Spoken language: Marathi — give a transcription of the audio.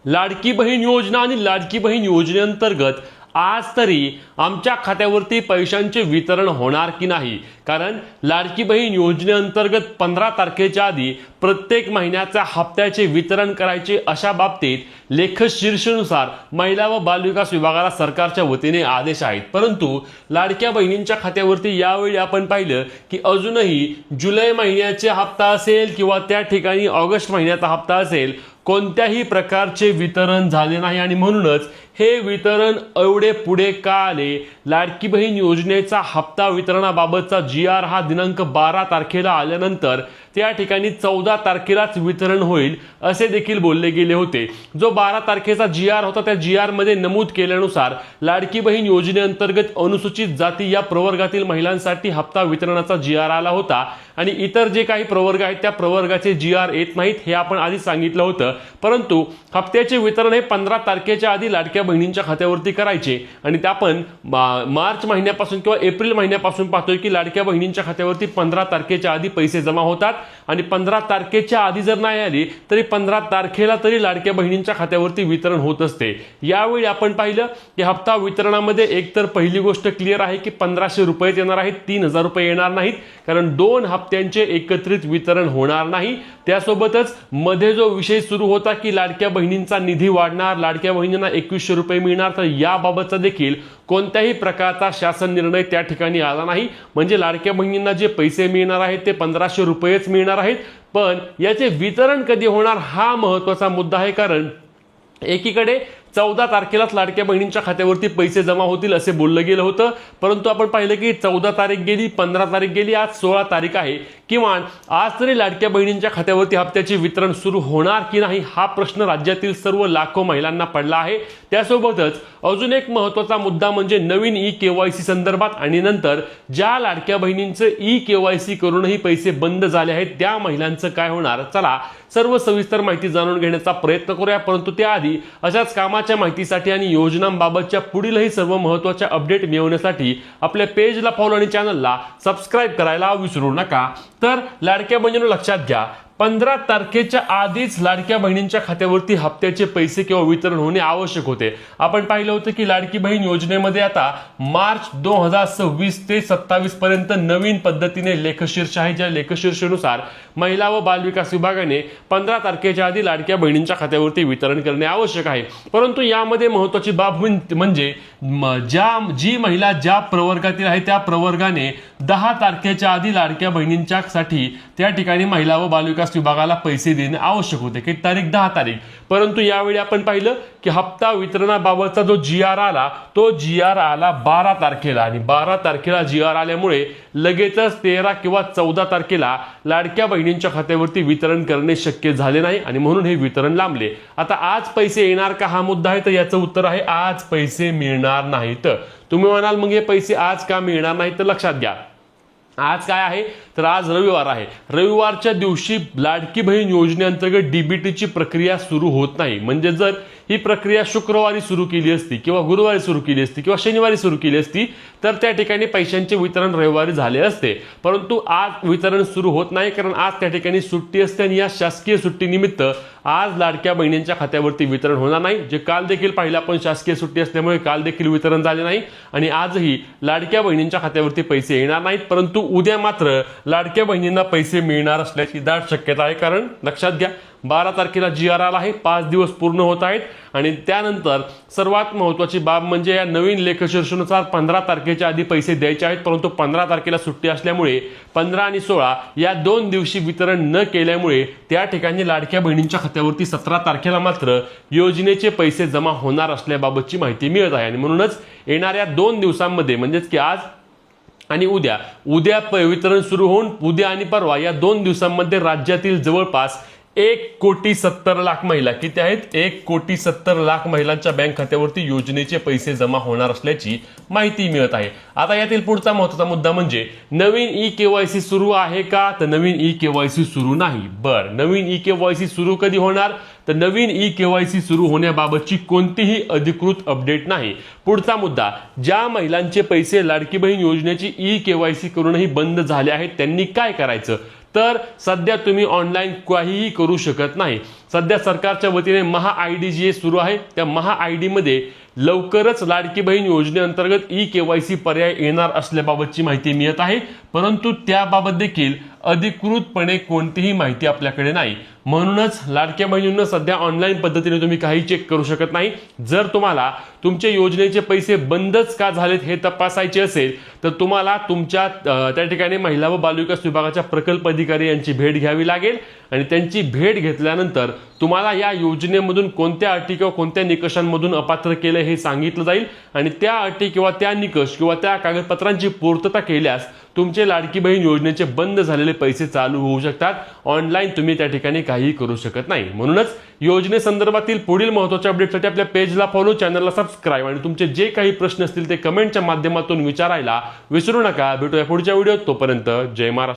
लाडकी बहीण योजना आणि लाडकी बहीण योजनेअंतर्गत आज तरी आमच्या खात्यावरती पैशांचे वितरण होणार की नाही, कारण लाडकी बहीण योजनेअंतर्गत 15 तारखेच्या आधी प्रत्येक महिन्याच्या हप्त्याचे वितरण करायचे अशा बाबतीत लेखशीर्षानुसार महिला व बालविकास विभागाला सरकारच्या वतीने आदेश आहेत। परंतु लाडक्या बहिणींच्या खात्यावरती यावेळी आपण पाहिलं की अजूनही जुलै महिन्याचा हप्ता असेल किंवा त्या ठिकाणी ऑगस्ट महिन्याचा हप्ता असेल, कोणत्याही प्रकारचे वितरण झाले नाही आणि म्हणूनच हे वितरण एवढे पुढे का आले। लाडकी बहीण योजनेचा हप्ता वितरणाबाबतचा GR हा दिनांक 12 तारखेला आल्यानंतर त्या ठिकाणी 14 तारखेलाच वितरण होईल असे देखील बोलले गेले होते। जो 12 तारखेचा GR होता त्या GR मध्ये नमूद केल्यानुसार लाडकी बहीण योजनेअंतर्गत अनुसूचित जाती या प्रवर्गातील महिलांसाठी हप्ता वितरणाचा GR आला होता आणि इतर जे काही प्रवर्ग आहेत त्या प्रवर्गाचे GR येत नाहीत हे आपण आधी सांगितलं होतं। परंतु हप्त्याचे वितरण हे 15 तारखेच्या आधी लाडक्या बहिणींच्या खात्यावरती करायचे आणि त्या आपण मार्च महिन्यापासून किंवा एप्रिल महिन्यापासून पाहतोय की लाडक्या बहिणींच्या खात्यावरती 15 तारखेच्या आधी पैसे जमा होतात आणि 15 तारखेच्या आधी जर नाही आली तरी 15 तारखेला तरी लाडक्या बहिणींच्या खात्यावरती वितरण होत असते। यावेळी आपण पाहिलं की हप्ता वितरणामध्ये एकतर पहिली गोष्ट क्लिअर आहे की 1500 रुपये येणार आहेत, 3000 रुपये येणार नाहीत, कारण 2 हप्त्यांचे एकत्रित वितरण होणार नाही। त्यासोबतच मध्ये जो विषय सुरू होता की लाडक्या बहिणींचा निधी वाढणार, लाडक्या बहिणींना 2100 रुपये मिळणार, तर याबाबतचा देखील कोणत्याही प्रकारचा शासन निर्णय त्या ठिकाणी आला नाही। म्हणजे लाडक्या बहिणींना जे पैसे मिळणार आहेत ते 1500 रुपयेच मिळणार आहेत, पण याचे वितरण कधी होणार हा महत्त्वाचा मुद्दा आहे। कारण एकीकडे 14 तारखेलाच लाडक्या बहिणींच्या खात्यावरती पैसे जमा होतील असे बोललं गेलं होतं, परंतु आपण पाहिलं की 14 तारीख गेली, 15 तारीख गेली, आज 16 तारीख आहे। किमान आज तरी लाडक्या बहिणींच्या खात्यावरती हप्त्याचे वितरण सुरू होणार की नाही हा प्रश्न राज्यातील सर्व लाखो महिलांना पडला आहे। त्यासोबतच अजून एक महत्त्वाचा मुद्दा म्हणजे नवीन e-KYC संदर्भात आणि नंतर ज्या लाडक्या बहिणींचे e-KYC करूनही पैसे बंद झाले आहेत त्या महिलांचं काय होणार। चला सर्व सविस्तर माहिती जाणून घेण्याचा प्रयत्न करूया, परंतु त्याआधी अशाच कामाच्या माहितीसाठी आणि योजनांबाबतच्या पुढीलही सर्व महत्त्वाच्या अपडेट मिळवण्यासाठी आपल्या पेजला फॉलो आणि चॅनलला सबस्क्राइब करायला विसरू नका। तर लाडक्या बहिणींनो लक्षात घ्या, 15 तारखेच्या आधीच लाडक्या बहिणींच्या खात्यावरती हप्त्याचे पैसे किंवा वितरण होणे आवश्यक होते। आपण पाहिलं होतं की लाडकी बहीण योजनेमध्ये आता मार्च 2026 ते 27 पर्यंत नवीन पद्धतीने लेखशीर्ष आहे, ज्या लेखशीर्षानुसार महिला व बालविकास विभागाने 15 तारखेच्या आधी लाडक्या बहिणींच्या खात्यावरती वितरण करणे आवश्यक आहे। परंतु यामध्ये महत्त्वाची बाब म्हणजे जी महिला ज्या प्रवर्गातील आहे त्या प्रवर्गाने 10 तारखेच्या आधी लाडक्या बहिणींच्यासाठी त्या ठिकाणी महिला व बालविकास विभागाला पैसे देणे आवश्यक होते की तारीख 10 तारीख। परंतु यावेळी आपण पाहिलं की हप्ता वितरणाबाबतचा जो GR आला तो GR आला 12 तारखेला आणि 12 तारखेला GR आल्यामुळे लगेचच 13 किंवा 14 तारखेला लाडक्या बहिणींच्या खात्यावरती वितरण करणे शक्य झाले नाही आणि म्हणून हे वितरण लांबले। आता आज पैसे येणार का हा मुद्दा आहे, तर याचं उत्तर आहे आज पैसे मिळणार नाहीत। तुम्ही म्हणाल मग हे पैसे आज का मिळणार नाहीत, तर लक्षात घ्या आज काय आहे, तर आज रविवार आहे। रविवारच्या दिवशी लाडकी बहीण योजनेअंतर्गत DBTची प्रक्रिया सुरू होत नाही। म्हणजे जर ही प्रक्रिया शुक्रवारी सुरू केली असती किंवा गुरुवारी सुरू केली असती किंवा शनिवारी सुरू केली असती तर त्या ठिकाणी पैशांचे वितरण रविवारी झाले असते, परंतु आज वितरण सुरू होत नाही कारण आज त्या ठिकाणी सुट्टी असते आणि या शासकीय सुट्टीनिमित्त आज लाडक्या बहिणींच्या खात्यावरती वितरण होणार नाही। जे काल देखील पाहिलं आपण शासकीय सुट्टी असल्यामुळे काल देखील वितरण झाले नाही आणि आजही लाडक्या बहिणींच्या खात्यावरती पैसे येणार नाहीत, परंतु उद्या मात्र लाडक्या बहिणींना पैसे मिळणार असल्याची दाट शक्यता आहे। कारण लक्षात घ्या 12 तारखेला GR आला आहे, 5 दिवस पूर्ण होत आहेत आणि त्यानंतर सर्वात महत्त्वाची बाब म्हणजे या नवीन लेखशीर्षानुसार 15 तारखेच्या आधी पैसे द्यायचे आहेत, परंतु 15 तारखेला सुट्टी असल्यामुळे 15 आणि 16 या 2 दिवशी वितरण न केल्यामुळे त्या ठिकाणी लाडक्या बहिणींच्या खात्यावरती 17 तारखेला मात्र योजनेचे पैसे जमा होणार असल्याबाबतची माहिती मिळत आहे आणि म्हणूनच येणाऱ्या 2 दिवसांमध्ये म्हणजेच की आज आणि उद्या वितरण सुरू होऊन उद्या आणि परवा या 2 दिवसांमध्ये राज्यातील जवळपास 1,70,00,000 महिला किती आहेत, 1,70,00,000 महिलांच्या बँक खात्यावरती योजनेचे पैसे जमा होणार असल्याची माहिती मिळत आहे। आता यातील पुढचा महत्त्वाचा मुद्दा म्हणजे नवीन e-KYC सुरू आहे का, तर नवीन e-KYC सुरू नाही। नवीन e-KYC सुरू कधी होणार, तर नवीन e-KYC सुरू होण्याबाबतची कोणतीही अधिकृत अपडेट नाही। पुढचा मुद्दा ज्या महिलांचे पैसे लाडकी बहीण योजनेची e-KYC करूनही बंद झाले आहेत त्यांनी काय करायचं, तर सध्या तुम्ही ऑनलाईन काहीही करू शकत नाही। सध्या सरकारच्या वतीने महा आयडी जी सुरू आहे त्या महा आयडी मध्ये लवकरच लाडकी बहीण योजनेअंतर्गत ई-KYC पर्याय येणार असल्याबाबतची माहिती मिळत आहे, परंतु त्याबाबत देखील अधिकृतपणे कोणतीही माहिती आपल्याकडे नाही। म्हणूनच लाडक्या बहिणींना सध्या ऑनलाईन पद्धतीने तुम्ही काही चेक करू शकत नाही। जर तुम्हाला तुमच्या योजनेचे पैसे बंदच का झालेत हे तपासायचे असेल तर तुम्हाला तुमच्या त्या ठिकाणी महिला व बालविकास विभागाच्या प्रकल्प अधिकारी यांची भेट घ्यावी लागेल आणि त्यांची भेट घेतल्यानंतर तुम्हाला या योजनेमधून कोणत्या अटी किंवा कोणत्या निकषांमधून अपात्र केले हे सांगितलं जाईल आणि त्या अटी किंवा त्या निकष किंवा त्या कागदपत्रांची पूर्तता केल्यास तुमचे लाडकी बहीण योजनेचे बंद झालेले पैसे चालू होऊ शकतात। ऑनलाईन तुम्ही त्या ठिकाणी काही करू शकत नाही। म्हणूनच योजनेसंदर्भातील पुढील महत्त्वाच्या अपडेटसाठी आपल्या पेजला फॉलो, चॅनलला सबस्क्राईब आणि तुमचे जे काही प्रश्न असतील ते कमेंटच्या माध्यमातून विचारायला विसरू नका। भेटूया पुढच्या व्हिडिओत, तोपर्यंत जय महाराष्ट्र।